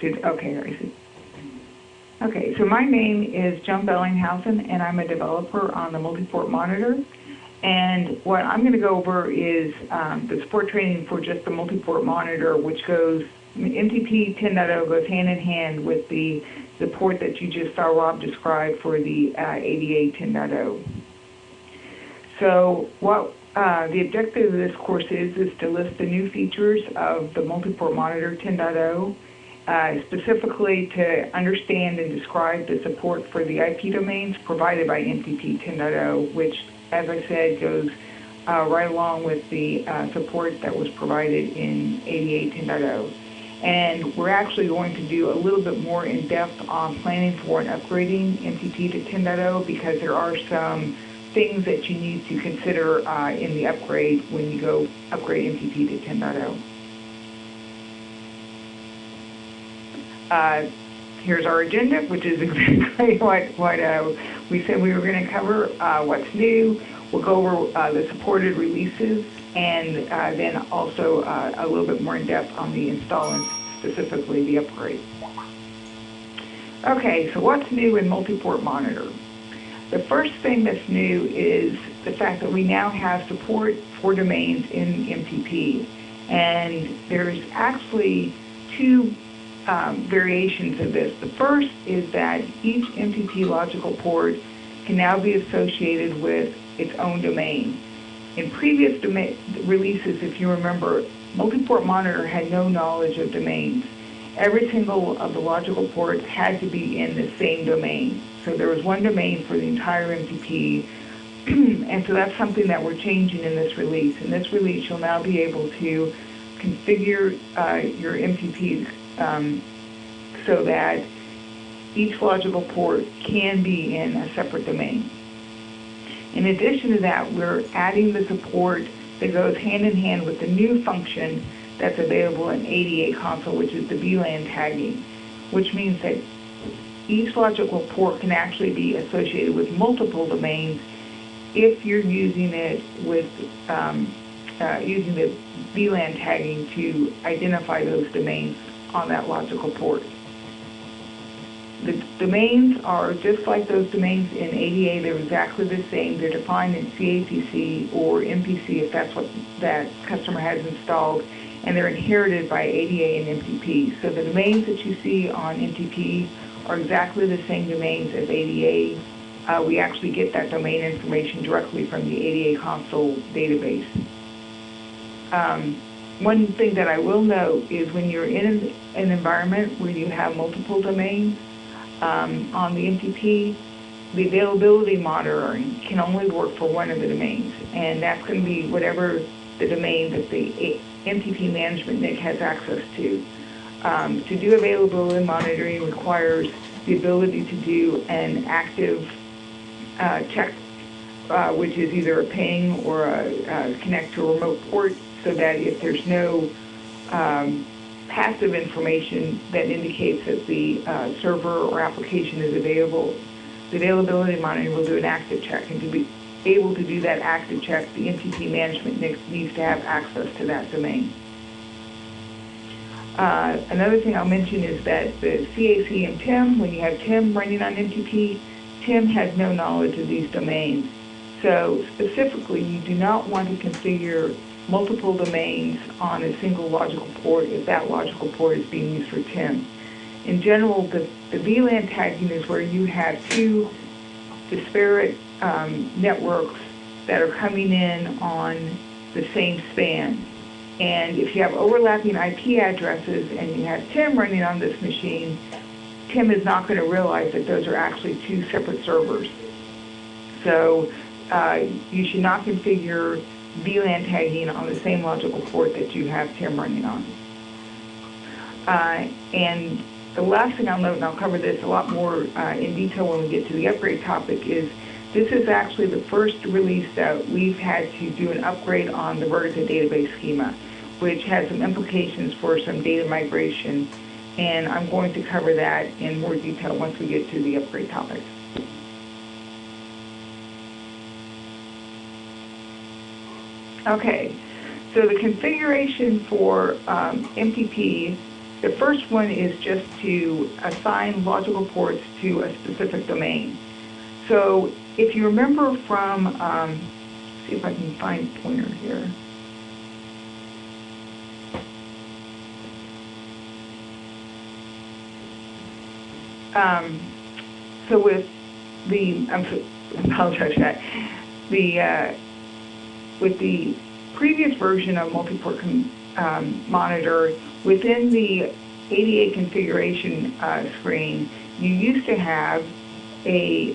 Okay, I see. Okay, so my name is Joan Bellinghausen, and I'm a developer on the multi-port monitor. And what I'm going to go over is the support training for just the multi-port monitor, which goes, MTP 10.0 goes hand in hand with the port that you just saw Rob describe for the ADA 10.0. So what the objective of this course is to list the new features of the multi-port monitor 10.0, specifically to understand and describe the support for the IP domains provided by MTP 10.0, which, as I said, goes right along with the support that was provided in ADA 10.0. And we're actually going to do a little bit more in depth on planning for and upgrading MTP to 10.0 because there are some things that you need to consider in the upgrade when you go upgrade MTP to 10.0. Here's our agenda, which is exactly what we said we were going to cover. What's new? We'll go over the supported releases, and then also a little bit more in depth on the install and specifically the upgrade. Okay, so what's new in multi-port monitor? The first thing that's new is the fact that we now have support for domains in MTP, and there's actually two variations of this. The first is that each MTP logical port can now be associated with its own domain. In previous releases, if you remember, multi-port monitor had no knowledge of domains. Every single of the logical ports had to be in the same domain. So there was one domain for the entire MTP, and so that's something that we're changing in this release. In this release, you'll now be able to configure your MTP so that each logical port can be in a separate domain. In addition to that, we're adding the support that goes hand in hand with the new function that's available in ADA console, which is the VLAN tagging, which means that each logical port can actually be associated with multiple domains if you're using it with using the VLAN tagging to identify those domains on that logical port. The domains are just like those domains in ADA. They're exactly the same. They're defined in CAPC or MPC if that's what that customer has installed, and they're inherited by ADA and MTP. So the domains that you see on MTP are exactly the same domains as ADA. We actually get that domain information directly from the ADA console database. One thing that I will note is when you're in an environment where you have multiple domains on the MTP, the availability monitoring can only work for one of the domains, and that's going to be whatever the domain that the MTP management NIC has access to. To do availability monitoring requires the ability to do an active check, which is either a ping or a connect to a remote port, so that if there's no passive information that indicates that the server or application is available, the availability monitoring will do an active check. And to be able to do that active check, the MTP management NIC needs to have access to that domain. Another thing I'll mention is that the CAC and TIM, when you have TIM running on MTP, TIM has no knowledge of these domains. So specifically, you do not want to configure multiple domains on a single logical port if that logical port is being used for TIM. In general, the VLAN tagging is where you have two disparate networks that are coming in on the same span. And if you have overlapping IP addresses and you have TIM running on this machine, TIM is not going to realize that those are actually two separate servers. So you should not configure VLAN tagging on the same logical port that you have TIM running on. And the last thing I'll note, and I'll cover this a lot more in detail when we get to the upgrade topic, is this is actually the first release that we've had to do an upgrade on the Vertica database schema, which has some implications for some data migration, and I'm going to cover that in more detail once we get to the upgrade topic. Okay, so the configuration for MTP The first one is just to assign logical ports to a specific domain. So if you remember from, see if I can find a pointer here. So with the, I apologize for that. With the previous version of multi-port monitor, within the ADA configuration screen, you used to have a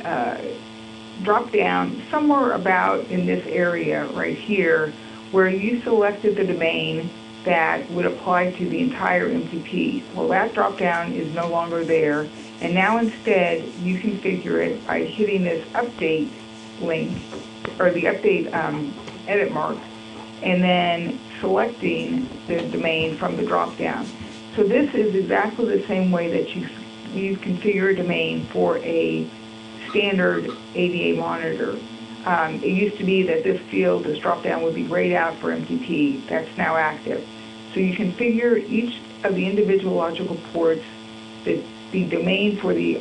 drop down somewhere about in this area right here, where you selected the domain that would apply to the entire MTP. Well, that drop down is no longer there, and now instead you configure it by hitting this update link, or the update edit mark, and then selecting the domain from the drop down. So this is exactly the same way that you configure a domain for a standard ADA monitor. It used to be that this field, this drop down, would be grayed out for MTP. That's now active. So you configure each of the individual logical ports. The domain for the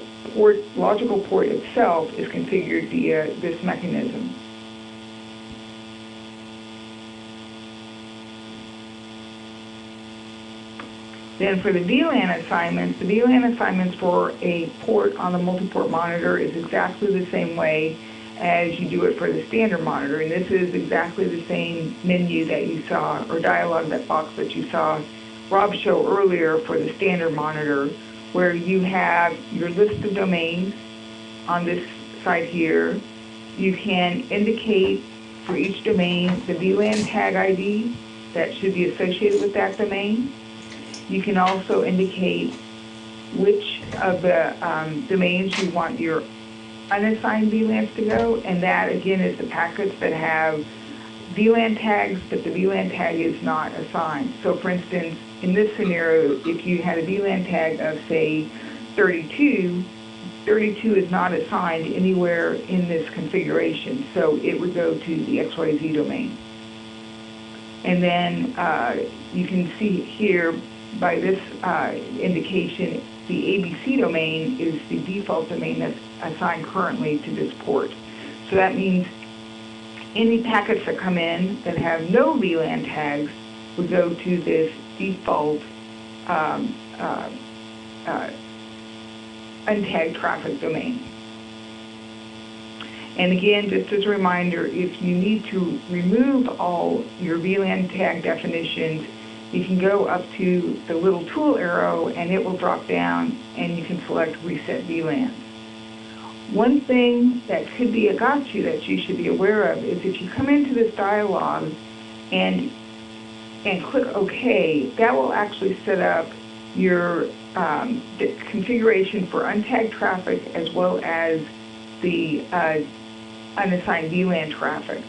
logical port itself is configured via this mechanism. Then for the VLAN assignments, the VLAN assignments for a port on the multi-port monitor is exactly the same way as you do it for the standard monitor. And this is exactly the same menu that you saw, or dialog, that box that you saw Rob show earlier for the standard monitor, where you have your list of domains on this side here. You can indicate for each domain the VLAN tag ID that should be associated with that domain. You can also indicate which of the domains you want your unassigned VLANs to go, and that again is the packets that have VLAN tags, but the VLAN tag is not assigned. So for instance, in this scenario, if you had a VLAN tag of say 32, 32 is not assigned anywhere in this configuration, so it would go to the XYZ domain. And then you can see here by this indication, the ABC domain is the default domain that's assigned currently to this port. So that means any packets that come in that have no VLAN tags would go to this default untagged traffic domain. And again, just as a reminder, if you need to remove all your VLAN tag definitions, you can go up to the little tool arrow and it will drop down and you can select Reset VLANs. One thing that could be a gotcha that you should be aware of is if you come into this dialog and click OK, that will actually set up your the configuration for untagged traffic as well as the unassigned VLAN traffic.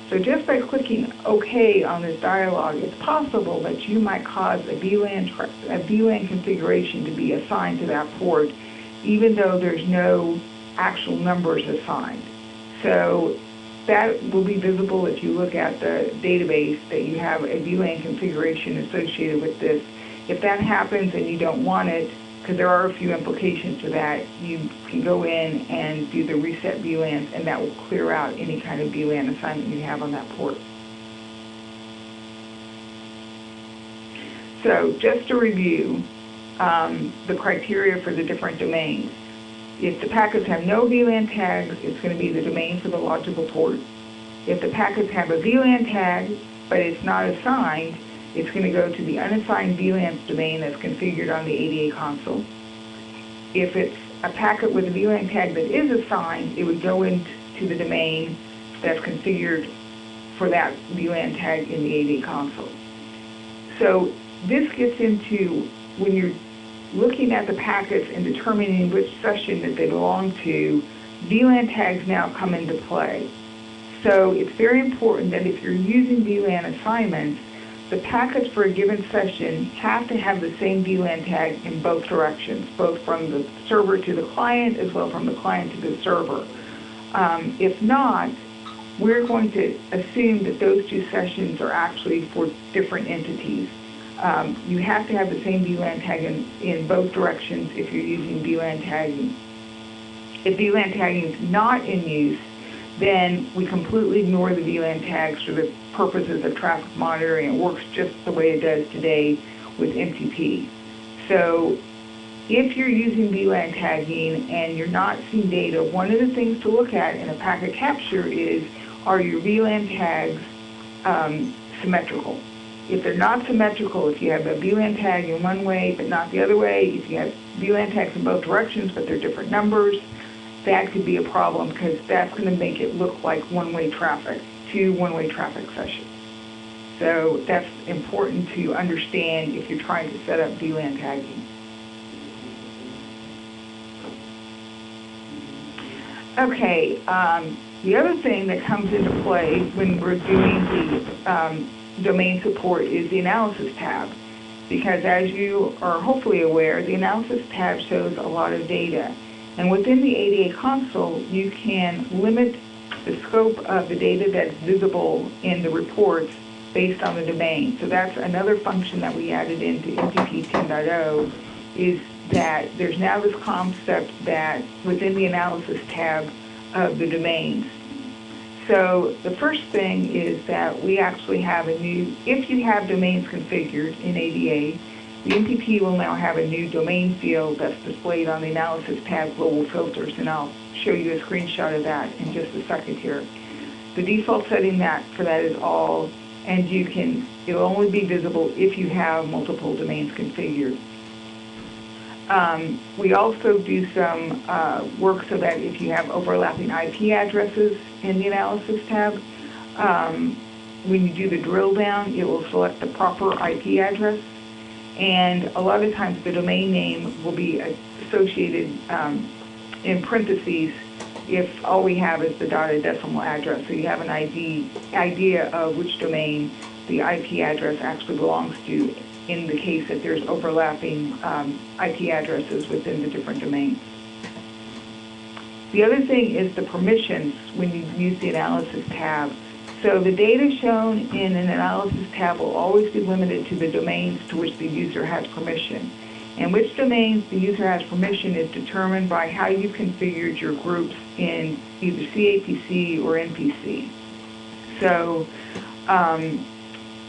So just by clicking OK on this dialog, it's possible that you might cause a VLAN configuration to be assigned to that port, even though there's no actual numbers assigned. So that will be visible if you look at the database that you have a VLAN configuration associated with this. If that happens and you don't want it, because there are a few implications to that, you can go in and do the reset VLANs, and that will clear out any kind of VLAN assignment you have on that port. So just to review the criteria for the different domains. If the packets have no VLAN tags, it's going to be the domain for the logical port. If the packets have a VLAN tag, but it's not assigned, it's going to go to the unassigned VLANs domain that's configured on the ADA console. If it's a packet with a VLAN tag that is assigned, it would go into the domain that's configured for that VLAN tag in the ADA console. So this gets into when you're looking at the packets and determining which session that they belong to, VLAN tags now come into play. So it's very important that if you're using VLAN assignments, the packets for a given session have to have the same VLAN tag in both directions, both from the server to the client as well from the client to the server. If not, we're going to assume that those two sessions are actually for different entities. You have to have the same VLAN tag in both directions if you're using VLAN tagging. If VLAN tagging is not in use, then we completely ignore the VLAN tags for the purposes of traffic monitoring. It works just the way it does today with MTP. So if you're using VLAN tagging and you're not seeing data, one of the things to look at in a packet capture is, are your VLAN tags symmetrical? If they're not symmetrical, if you have a VLAN tag in one way but not the other way, if you have VLAN tags in both directions but they're different numbers, that could be a problem because that's going to make it look like one-way traffic, two one-way traffic sessions. So that's important to understand if you're trying to set up VLAN tagging. Okay, the other thing that comes into play when we're doing the domain support is the analysis tab, because as you are hopefully aware, the analysis tab shows a lot of data. And within the ADA console, you can limit the scope of the data that's visible in the reports based on the domain. So that's another function that we added into MTP 10.0, is that there's now this concept that within the analysis tab of the domains. So the first thing is that we actually have a new, if you have domains configured in ADA, the MTP will now have a new domain field that's displayed on the analysis tab global filters, and I'll show you a screenshot of that in just a second here. The default setting for that is all, and it'll only be visible if you have multiple domains configured. We also do some work so that if you have overlapping IP addresses in the analysis tab, when you do the drill down, it will select the proper IP address, and a lot of times the domain name will be associated in parentheses if all we have is the dotted decimal address, so you have an idea of which domain the IP address actually belongs to, in the case that there's overlapping IP addresses within the different domains. The other thing is the permissions when you use the analysis tab. So the data shown in an analysis tab will always be limited to the domains to which the user has permission. And which domains the user has permission is determined by how you've configured your groups in either CAPC or NPC. So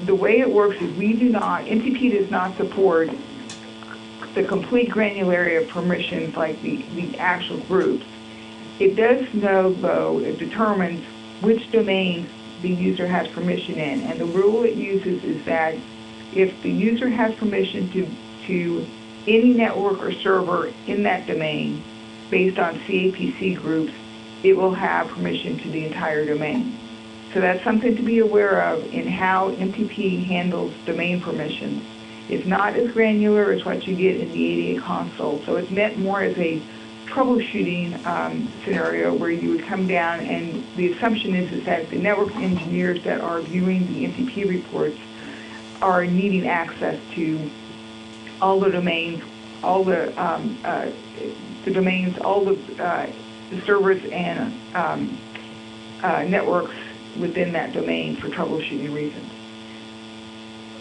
the way it works is MTP does not support the complete granularity of permissions like the actual groups. It does know, though, it determines which domains the user has permission in. And the rule it uses is that if the user has permission to any network or server in that domain based on CAPC groups, it will have permission to the entire domain. So that's something to be aware of in how MTP handles domain permissions. It's not as granular as what you get in the ADA console, so it's meant more as a troubleshooting scenario where you would come down, and the assumption is that the network engineers that are viewing the MTP reports are needing access to all the domains, all the domains, all the servers and networks within that domain for troubleshooting reasons.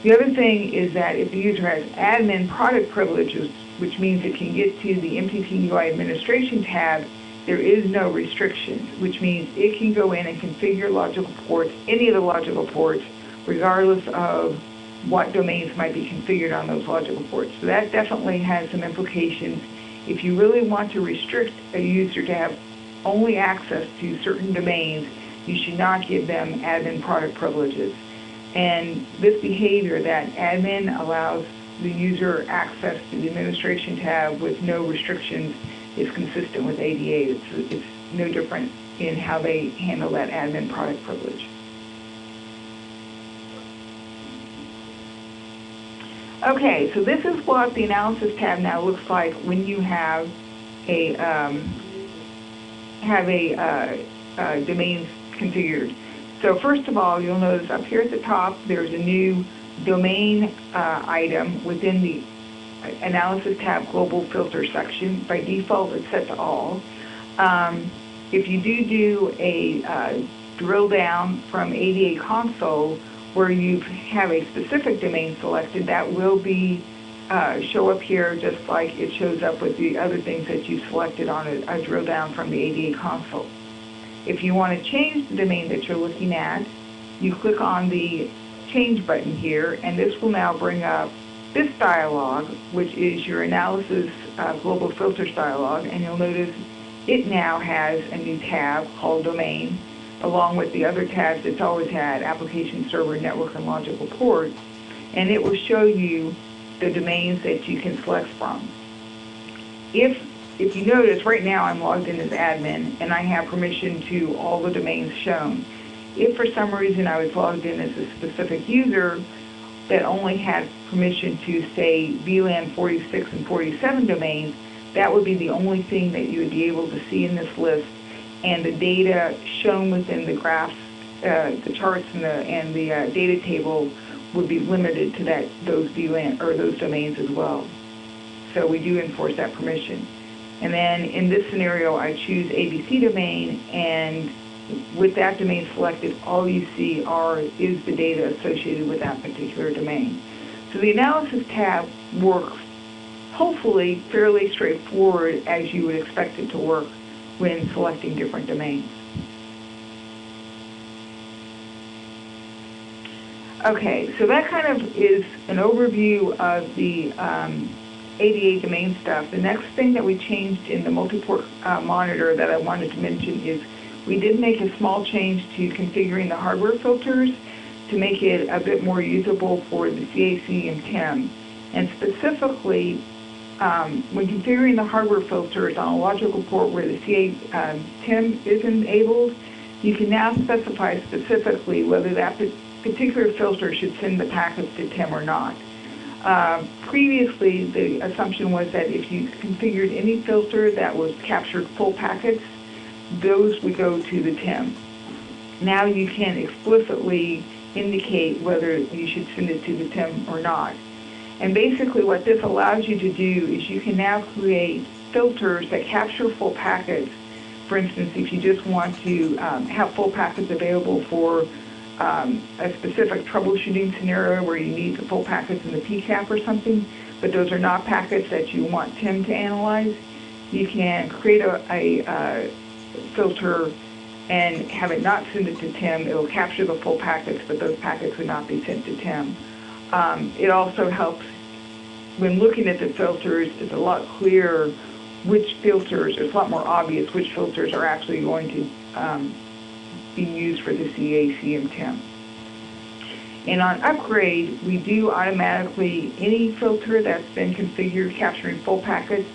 The other thing is that if the user has admin product privileges, which means it can get to the MTP UI administration tab, there is no restrictions, which means it can go in and configure logical ports, any of the logical ports, regardless of what domains might be configured on those logical ports. So that definitely has some implications. If you really want to restrict a user to have only access to certain domains, you should not give them admin product privileges. And this behavior that admin allows the user access to the administration tab with no restrictions is consistent with ADA. It's no different in how they handle that admin product privilege. Okay, so this is what the analysis tab now looks like when you have a domains configured. So first of all, you'll notice up here at the top, there's a new domain item within the analysis tab global filter section. By default, it's set to all. If you do a drill down from ADA console, where you have a specific domain selected, that will be show up here just like it shows up with the other things that you selected on a drill down from the ADA console. If you want to change the domain that you're looking at, you click on the change button here, and this will now bring up this dialog, which is your analysis global filters dialog, and you'll notice it now has a new tab called domain, along with the other tabs it's always had, application server, network, and logical port, and it will show you the domains that you can select from. If you notice, right now I'm logged in as admin, and I have permission to all the domains shown. If for some reason I was logged in as a specific user that only had permission to, say, VLAN 46 and 47 domains, that would be the only thing that you would be able to see in this list, and the data shown within the graphs, the charts and the data table would be limited to those VLAN or those domains as well. So we do enforce that permission. And then in this scenario, I choose ABC domain, and with that domain selected, all you see is the data associated with that particular domain. So the analysis tab works hopefully fairly straightforward as you would expect it to work when selecting different domains. Okay, so that kind of is an overview of the ADA domain stuff. The next thing that we changed in the multi-port monitor that I wanted to mention is we did make a small change to configuring the hardware filters to make it a bit more usable for the CAC and TIM. And specifically, when configuring the hardware filters on a logical port where the TIM is enabled, you can now specify specifically whether that particular filter should send the packets to TIM or not. Previously, the assumption was that if you configured any filter that was captured full packets, those would go to the TIM. Now you can explicitly indicate whether you should send it to the TIM or not. And basically what this allows you to do is you can now create filters that capture full packets. For instance, if you just want to have full packets available for a specific troubleshooting scenario where you need the full packets in the PCAP or something, but those are not packets that you want TIM to analyze, you can create a filter and have it not send it to TIM. It will capture the full packets, but those packets would not be sent to TIM. It also helps when looking at the filters. It's a lot clearer which filters, it's a lot more obvious which filters are actually going to be used for the CAC and TIM. And on upgrade, we do automatically, any filter that's been configured capturing full packets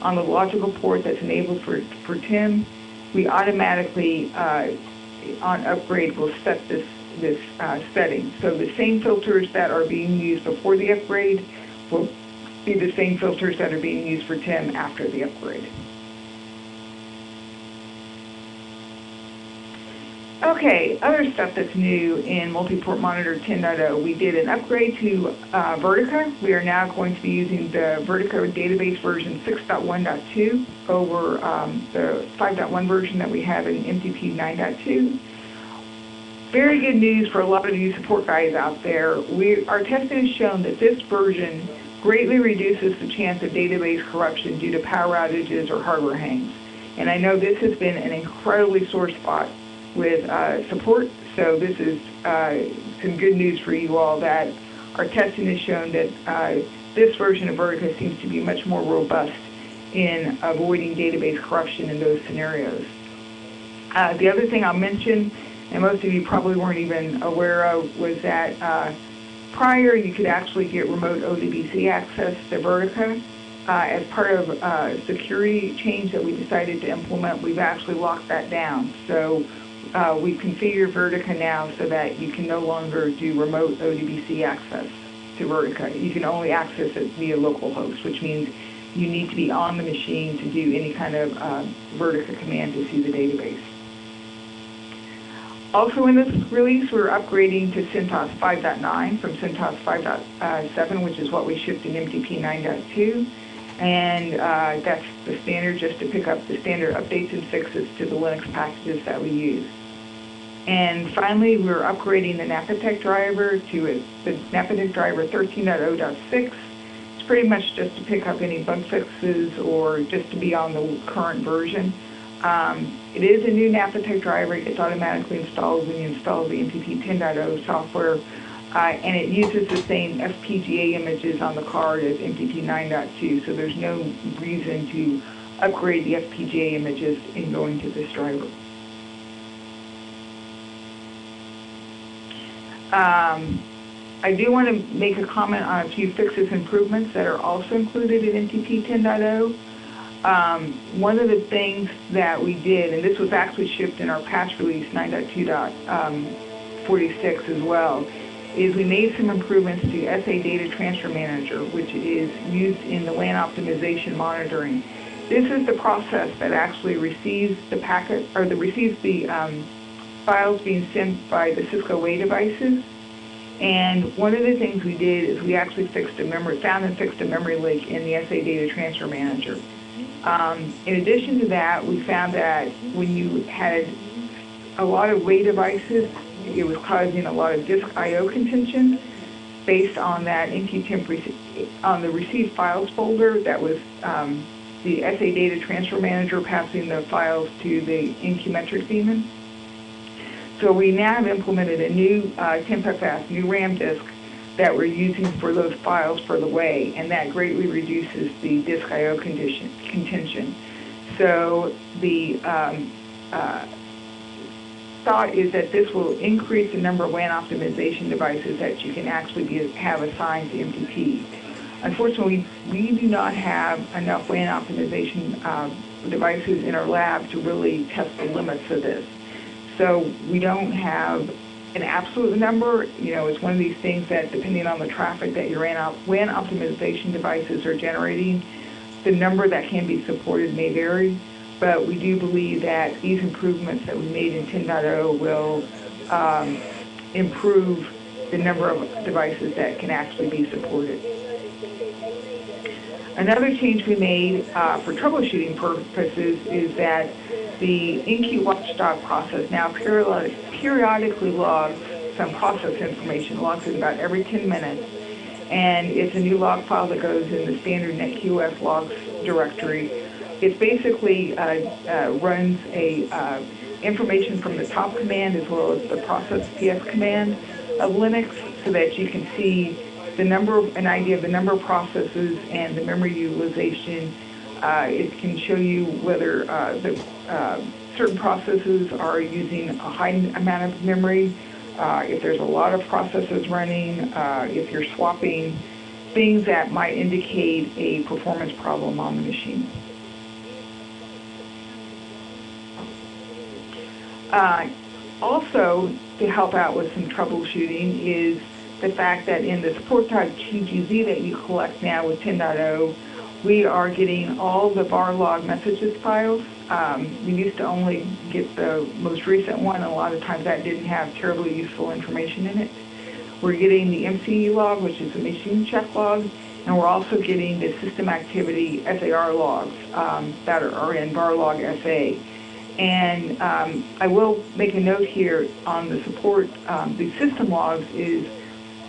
on the logical port that's enabled for TIM, we automatically, on upgrade, will set this setting. So the same filters that are being used before the upgrade will be the same filters that are being used for TIM after the upgrade. Okay, other stuff that's new in Multi-Port Monitor 10.0, we did an upgrade to Vertica. We are now going to be using the Vertica database version 6.1.2 over the 5.1 version that we have in MTP 9.2. Very good news for a lot of you support guys out there. Our testing has shown that this version greatly reduces the chance of database corruption due to power outages or hardware hangs. And I know this has been an incredibly sore spot with support, so this is some good news for you all that our testing has shown that this version of Vertica seems to be much more robust in avoiding database corruption in those scenarios. The other thing I'll mention, and most of you probably weren't even aware of, was that prior you could actually get remote ODBC access to Vertica. As part of a security change that we decided to implement, we've actually locked that down. So we've configured Vertica now so that you can no longer do remote ODBC access to Vertica. You can only access it via localhost, which means you need to be on the machine to do any kind of Vertica command to see the database. Also in this release, we're upgrading to CentOS 5.9 from CentOS 5.7, which is what we shipped in MTP 9.2. And that's the standard, just to pick up the standard updates and fixes to the Linux packages that we use. And finally, we're upgrading the Napatech driver to the Napatech driver 13.0.6. It's pretty much just to pick up any bug fixes or just to be on the current version. It is a new Napatech driver. It's automatically installed when you install the MTP 10.0 software, and it uses the same FPGA images on the card as MTP 9.2, so there's no reason to upgrade the FPGA images in going to this driver. I do want to make a comment on a few fixes improvements that are also included in MTP 10.0. One of the things that we did, and this was actually shipped in our patch release 9.2.46 as well, is we made some improvements to SA Data Transfer Manager, which is used in the WAN optimization monitoring. This is the process that actually receives the packet, or receives the files being sent by the Cisco WAN devices. And one of the things we did is we actually found and fixed a memory leak in the SA Data Transfer Manager. In addition to that, we found that when you had a lot of WAN devices, it was causing a lot of disk I/O contention based on that on the received files folder that was the SA Data Transfer Manager passing the files to the NQmetric daemon. So we now have implemented a new TempFS, new RAM disk that we're using for those files for the WAN, and that greatly reduces the disk I/O contention. So the thought is that this will increase the number of WAN optimization devices that you can actually have assigned to MTP. Unfortunately, we do not have enough WAN optimization devices in our lab to really test the limits of this. So we don't have an absolute number. You know, it's one of these things that depending on the traffic that your WAN optimization devices are generating, the number that can be supported may vary. But we do believe that these improvements that we made in 10.0 will improve the number of devices that can actually be supported. Another change we made for troubleshooting purposes is that the NQ watchdog process now periodically logs some process information, logs it about every 10 minutes, and it's a new log file that goes in the standard NetQoS logs directory. It basically runs information from the top command as well as the process PS command of Linux, so that you can see an idea of the number of processes and the memory utilization. It can show you whether certain processes are using a high amount of memory, if there's a lot of processes running, if you're swapping, things that might indicate a performance problem on the machine. Also, to help out with some troubleshooting is the fact that in the support.tgz that you collect now with 10.0, we are getting all the bar log messages files. We used to only get the most recent one, and a lot of times that didn't have terribly useful information in it. We're getting the MCE log, which is the machine check log, and we're also getting the system activity SAR logs that are in bar log SA. And I will make a note here on the support, the system logs is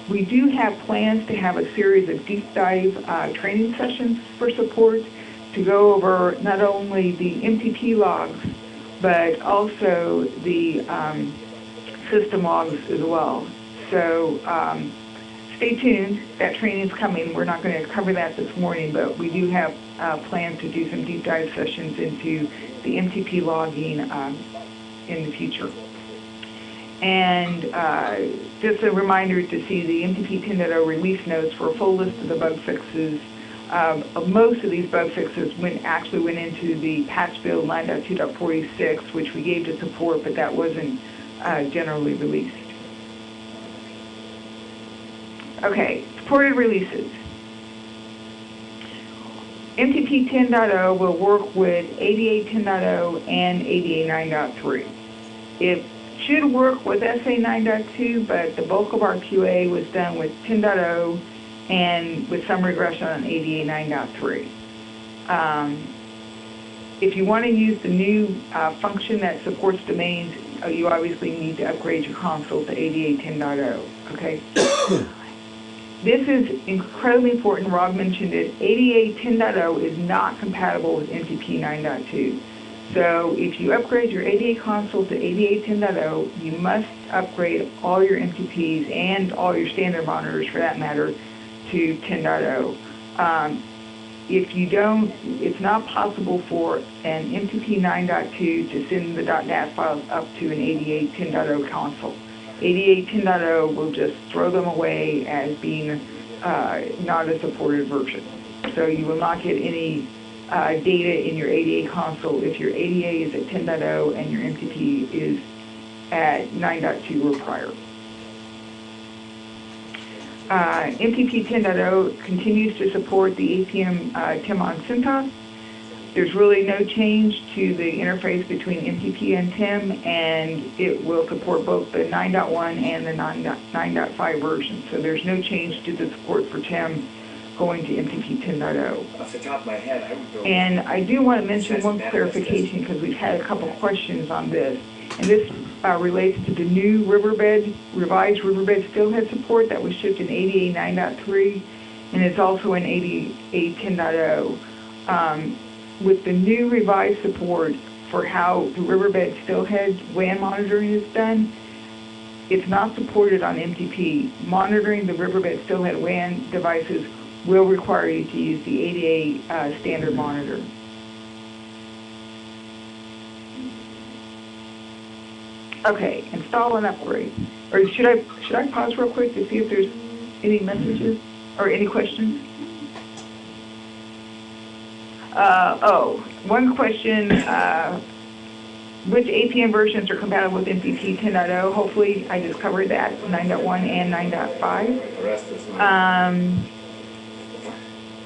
we do have plans to have a series of deep dive training sessions for support to go over not only the MTP logs, but also the system logs as well. So stay tuned, that training's coming. We're not going to cover that this morning, but we do have plans to do some deep dive sessions into the MTP logging in the future. And just a reminder to see the MTP 10.0 release notes for a full list of the bug fixes. Most of these bug fixes actually went into the patch build 9.2.46, which we gave to support, but that wasn't generally released. Okay, supported releases. MTP 10.0 will work with ADA 10.0 and ADA 9.3. It should work with SA 9.2, but the bulk of our QA was done with 10.0 and with some regression on ADA 9.3. If you want to use the new function that supports domains, you obviously need to upgrade your console to ADA 10.0, okay? This is incredibly important. Rob mentioned it. ADA 10.0 is not compatible with MTP 9.2. So if you upgrade your ADA console to ADA 10.0, you must upgrade all your MTPs and all your standard monitors, for that matter, to 10.0. If you don't, it's not possible for an MTP 9.2 to send the .NAT files up to an ADA 10.0 console. ADA 10.0 will just throw them away as being not a supported version. So you will not get any data in your ADA console if your ADA is at 10.0 and your MTP is at 9.2 or prior. MTP 10.0 continues to support the APM TIM on CentOS. There's really no change to the interface between MTP and TIM, and it will support both the 9.1 and the 9.5 version. So there's no change to the support for TIM going to MTP 10.0. Off the top of my head, I would go. And I do want to mention one clarification because we've had a couple questions on this. And this relates to the new revised Riverbed Steelhead support that was shipped in ADA 9.3, and it's also in ADA 10.0. With the new revised support for how the Riverbed Steelhead WAN monitoring is done, it's not supported on MTP. Monitoring the Riverbed Steelhead WAN devices will require you to use the ADA standard monitor. Okay, install and upgrade. Or should I pause real quick to see if there's any messages or any questions? One question, which APM versions are compatible with MTP 10.0? Hopefully I just covered that, 9.1 and 9.5.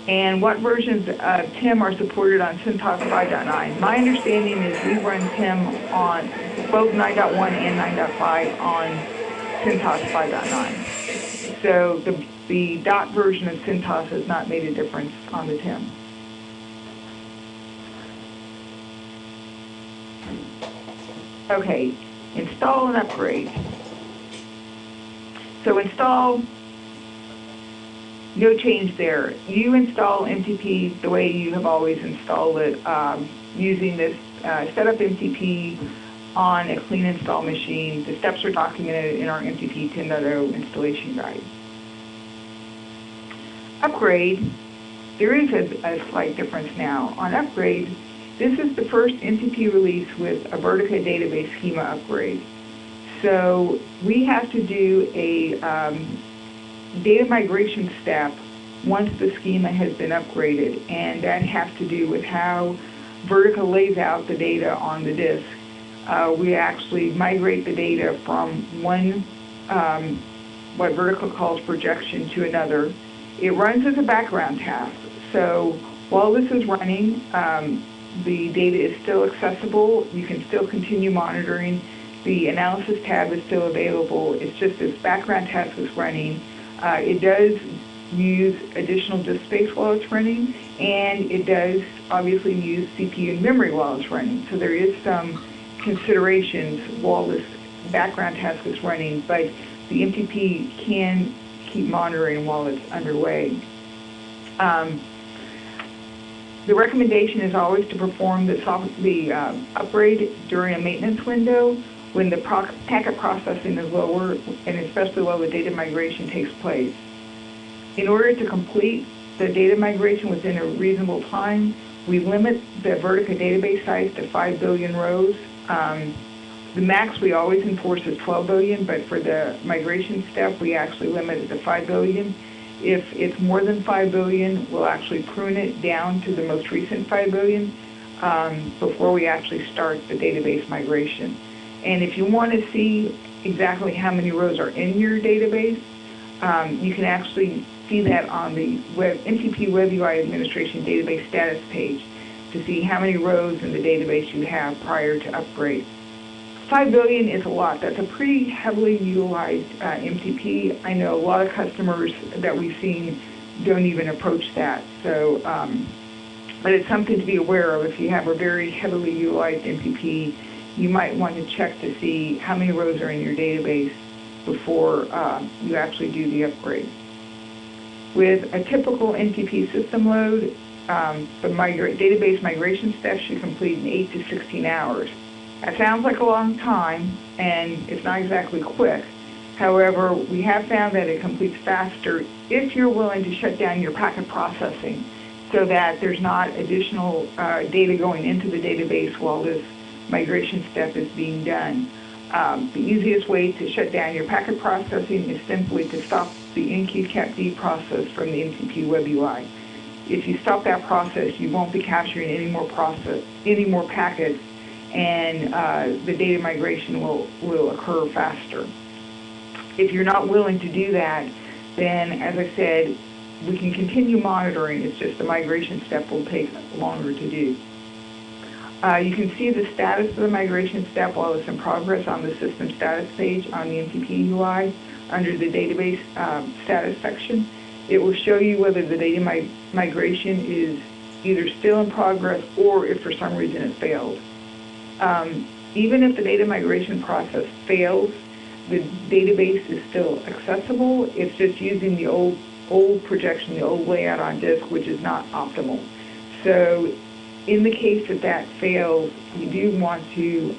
And what versions of TIM are supported on CentOS 5.9? My understanding is we run TIM on both 9.1 and 9.5 on CentOS 5.9. So the dot version of CentOS has not made a difference on the TIM. Okay, install and upgrade. So install, no change there. You install MTP the way you have always installed it, using this setup MTP on a clean install machine. The steps are documented in our MTP 10.0 installation guide. Upgrade, there is a slight difference now. On upgrade, this is the first MTP release with a Vertica database schema upgrade. So we have to do a data migration step once the schema has been upgraded, and that has to do with how Vertica lays out the data on the disk. We actually migrate the data from one, what Vertica calls projection, to another. It runs as a background task. So while this is running, the data is still accessible. You can still continue monitoring. The analysis tab is still available. It's just this background task is running. It does use additional disk space while it's running, and it does obviously use CPU and memory while it's running. So there is some considerations while this background task is running, but the MTP can keep monitoring while it's underway. The recommendation is always to perform the upgrade during a maintenance window when the packet processing is lower, and especially while the data migration takes place. In order to complete the data migration within a reasonable time, we limit the Vertica database size to 5 billion rows. The max we always enforce is 12 billion, but for the migration step, we actually limit it to 5 billion. If it's more than 5 billion, we'll actually prune it down to the most recent 5 billion before we actually start the database migration. And if you want to see exactly how many rows are in your database, you can actually see that on the MTP Web UI Administration database status page to see how many rows in the database you have prior to upgrade. 5 billion is a lot. That's a pretty heavily utilized MTP. I know a lot of customers that we've seen don't even approach that. So, but it's something to be aware of. If you have a very heavily utilized MTP, you might want to check to see how many rows are in your database before you actually do the upgrade. With a typical MTP system load, the database migration steps should complete in 8 to 16 hours. That sounds like a long time, and it's not exactly quick. However, we have found that it completes faster if you're willing to shut down your packet processing so that there's not additional data going into the database while this migration step is being done. The easiest way to shut down your packet processing is simply to stop the enqueuecapd process from the MTP web UI. If you stop that process, you won't be capturing any more packets, and the data migration will occur faster. If you're not willing to do that, then, as I said, we can continue monitoring. It's just the migration step will take longer to do. You can see the status of the migration step while it's in progress on the system status page on the MTP UI under the database status section. It will show you whether the data migration is either still in progress or if for some reason it failed. Even if the data migration process fails, the database is still accessible. It's just using the old projection, the old layout on disk, which is not optimal. So in the case that fails, you do want to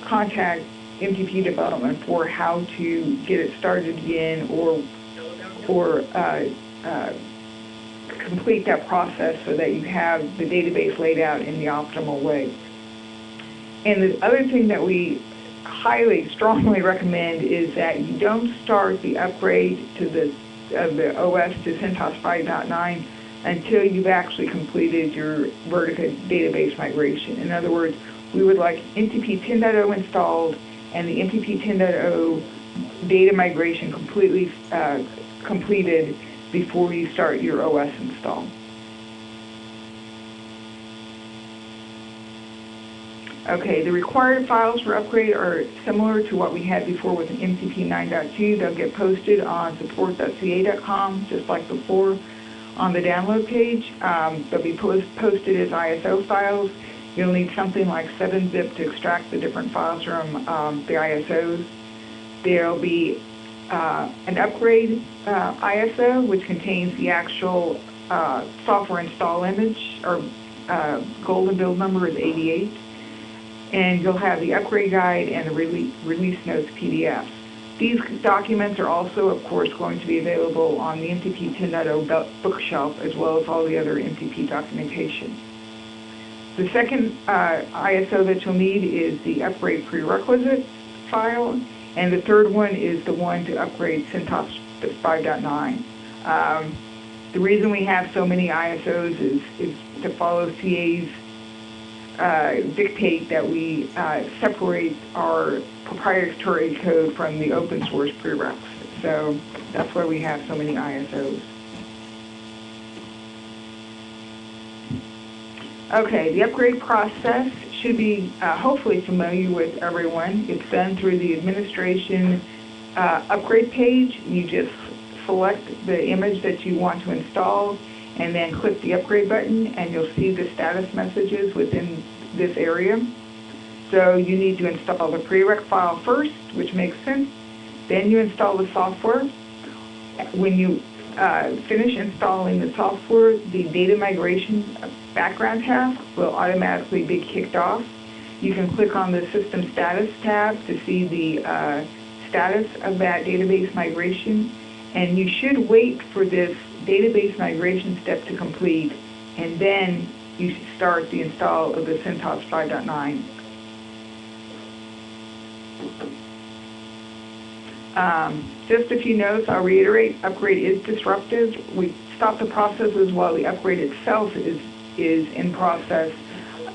contact MTP development for how to get it started again or complete that process so that you have the database laid out in the optimal way. And the other thing that we strongly recommend is that you don't start the upgrade to the OS to CentOS 5.9 until you've actually completed your Vertica database migration. In other words, we would like MTP 10.0 installed and the MTP 10.0 data migration completely completed before you start your OS install. Okay, the required files for upgrade are similar to what we had before with an MTP 9.2. They'll get posted on support.ca.com just like before on the download page. They'll be posted as ISO files. You'll need something like 7-zip to extract the different files from the ISOs. There'll be an upgrade ISO, which contains the actual software install image, or golden build number is 88. And you'll have the upgrade guide and the release notes PDF. These documents are also, of course, going to be available on the MTP 10.0 bookshelf, as well as all the other MTP documentation. The second ISO that you'll need is the upgrade prerequisite file, and the third one is the one to upgrade CentOS 5.9. The reason we have so many ISOs is to follow CA's dictate that we separate our proprietary code from the open source prereqs. So that's why we have so many ISOs. Okay, the upgrade process should be hopefully familiar with everyone. It's done through the administration upgrade page. You just select the image that you want to install and then click the upgrade button, and you'll see the status messages within this area. So you need to install the prereq file first, which makes sense. Then you install the software. When you finish installing the software, the data migration background task will automatically be kicked off. You can click on the System Status tab to see the status of that database migration, and you should wait for this database migration step to complete, and then you should start the install of the CentOS 5.9. Just a few notes, I'll reiterate, upgrade is disruptive. We stop the processes while the upgrade itself is in process,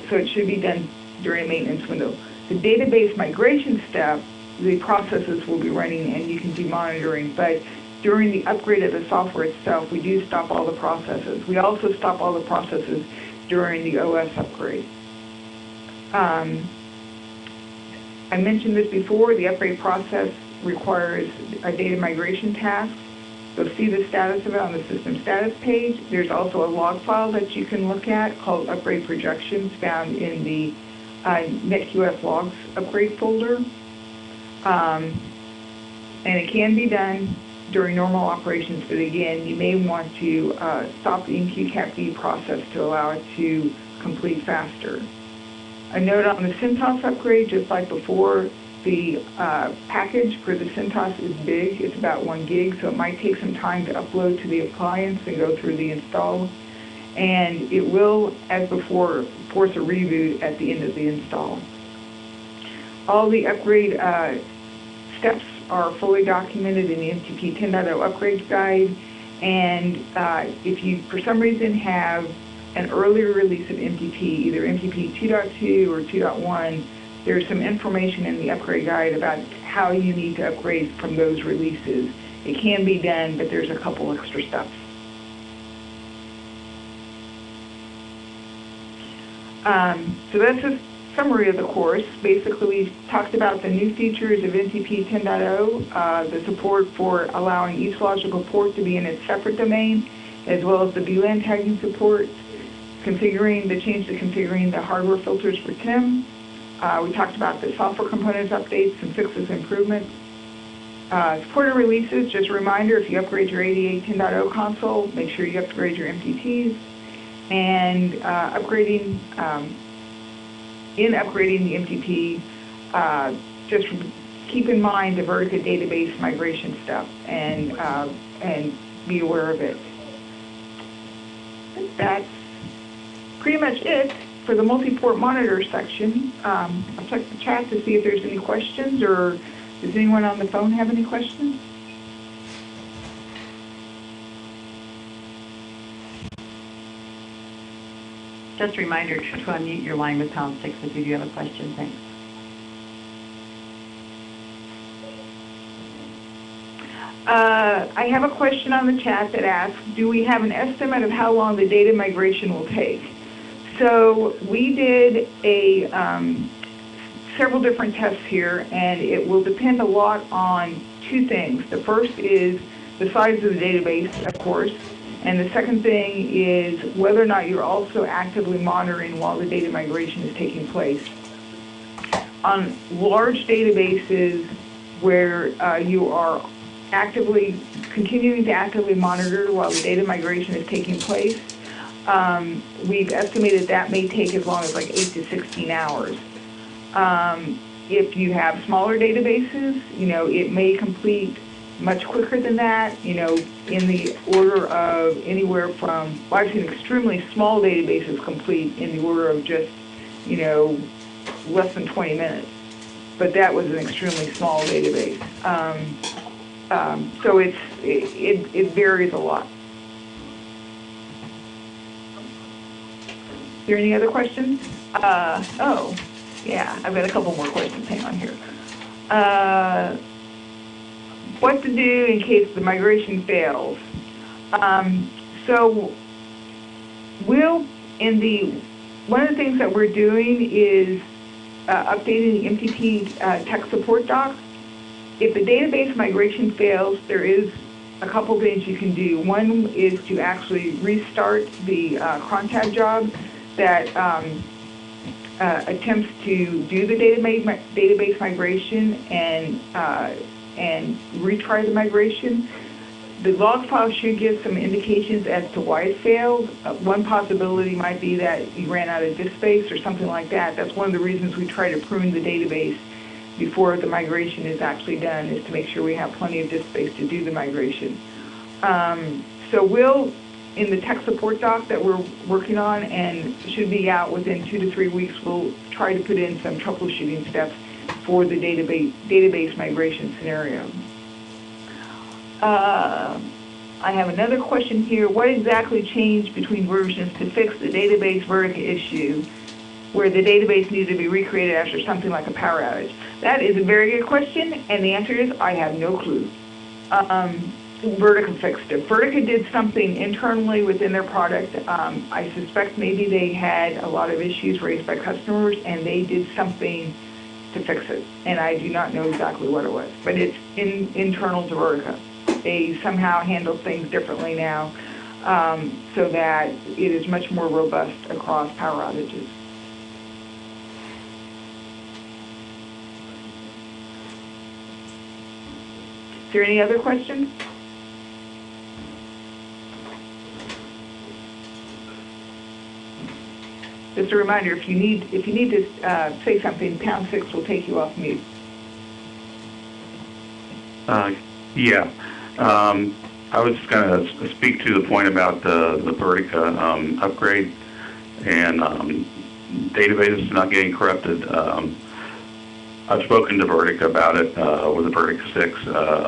so it should be done during a maintenance window. The database migration step, the processes will be running and you can be monitoring, but during the upgrade of the software itself, we do stop all the processes. We also stop all the processes during the OS upgrade. I mentioned this before, the upgrade process requires a data migration task. You'll see the status of it on the system status page. There's also a log file that you can look at called Upgrade Projections, found in the NetQS Logs upgrade folder. And it can be done during normal operations, but again, you may want to stop the enqueuecapd process to allow it to complete faster. A note on the CentOS upgrade, just like before, the package for the CentOS is big. It's about 1 gig, so it might take some time to upload to the appliance and go through the install. And it will, as before, force a reboot at the end of the install. All the upgrade steps are fully documented in the MTP 10.0 upgrade guide. And if you, for some reason, have an earlier release of MTP, either MTP 2.2 or 2.1, there's some information in the upgrade guide about how you need to upgrade from those releases. It can be done, but there's a couple extra steps. So that's a summary of the course. Basically, we talked about the new features of MTP 10.0, the support for allowing each logical port to be in its separate domain, as well as the VLAN tagging support, configuring the hardware filters for TIM. We talked about the software components updates and fixes improvements. Supported releases, just a reminder, if you upgrade your 88 10.0 console, make sure you upgrade your MPTs. And upgrading the MTP, just keep in mind the Vertica database migration step and be aware of it. That's pretty much it for the multi-port monitor section. I'll check the chat to see if there's any questions, or does anyone on the phone have any questions? Just a reminder to unmute your line with #6 if you do have a question. Thanks. I have a question on the chat that asks, do we have an estimate of how long the data migration will take? So we did several different tests here, and it will depend a lot on two things. The first is the size of the database, of course, and the second thing is whether or not you're also actively monitoring while the data migration is taking place. On large databases where you are continuing to actively monitor while the data migration is taking place, we've estimated that may take as long as like 8 to 16 hours. If you have smaller databases, it may complete much quicker than that, in the order of anywhere from, well, I've seen extremely small databases complete in the order of just, less than 20 minutes. But that was an extremely small database. So it varies a lot. Is there any other questions? Oh, yeah, I've got a couple more questions. Hang on here. What to do in case the migration fails? So one of the things that we're doing is updating the MTP tech support doc. If the database migration fails, there is a couple things you can do. One is to actually restart the cron tab job that attempts to do the database migration and retry the migration. The log file should give some indications as to why it failed. One possibility might be that you ran out of disk space or something like that. That's one of the reasons we try to prune the database before the migration is actually done, is to make sure we have plenty of disk space to do the migration. So we'll, in the tech support doc that we're working on and should be out within 2 to 3 weeks, we'll try to put in some troubleshooting steps for the database migration scenario. I have another question here. What exactly changed between versions to fix the database Vertica issue where the database needed to be recreated after something like a power outage? That is a very good question, and the answer is I have no clue. Vertica fixed it. Vertica did something internally within their product. I suspect maybe they had a lot of issues raised by customers, and they did something to fix it. And I do not know exactly what it was, but it's internal to Vertica. they somehow handle things differently now, so that it is much more robust across power outages. Is there any other questions? Just a reminder, if you need to say something, #6 will take you off mute. Yeah. I was just going to speak to the point about the Vertica upgrade and databases not getting corrupted. I've spoken to Vertica about it with the Vertica 6.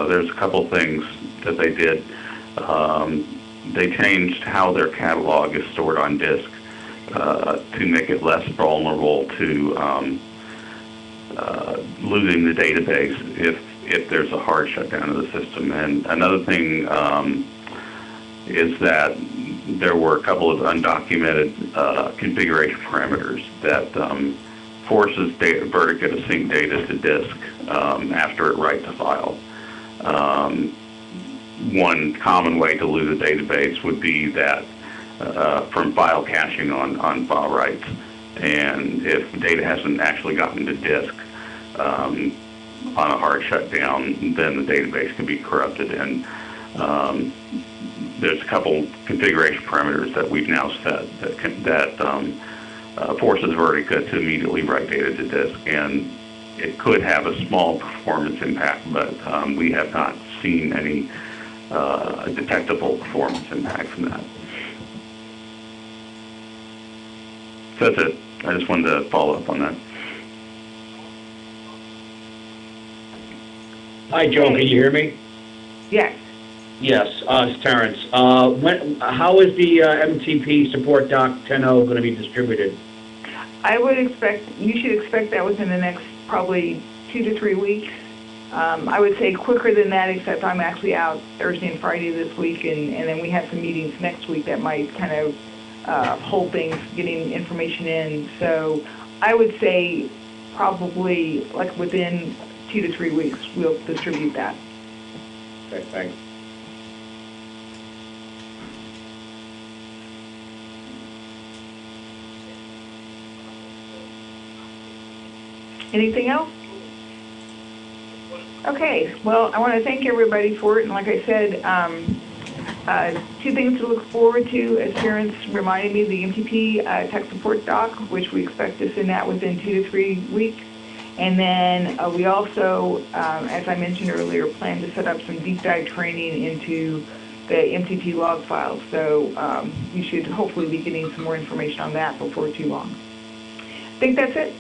There's a couple things that they did. They changed how their catalog is stored on disk to make it less vulnerable to losing the database if there's a hard shutdown of the system. And another thing is that there were a couple of undocumented configuration parameters that forces Vertica to sync data to disk after it writes a file. One common way to lose a database would be that from file caching on file writes. And if data hasn't actually gotten to disk on a hard shutdown, then the database can be corrupted. And there's a couple configuration parameters that we've now set that forces Vertica to immediately write data to disk. And it could have a small performance impact, but we have not seen any detectable performance impact from that. So that's it. I just wanted to follow up on that. Hi, Joe. Can you hear me? Yes. Yes, it's Terrence. How is the MTP support doc 10.0 going to be distributed? I would expect, you should expect that within the next probably 2 to 3 weeks. I would say quicker than that, except I'm actually out Thursday and Friday this week, and then we have some meetings next week that might kind of hold things, getting information in. So I would say probably like within 2 to 3 weeks, we'll distribute that. Okay, thanks. Anything else? Okay, well, I want to thank everybody for it, and like I said, 2 things to look forward to, as Sharon's reminded me, the MTP tech support doc, which we expect to send out within 2 to 3 weeks. And then we also, as I mentioned earlier, plan to set up some deep dive training into the MTP log files. So you should hopefully be getting some more information on that before too long. I think that's it.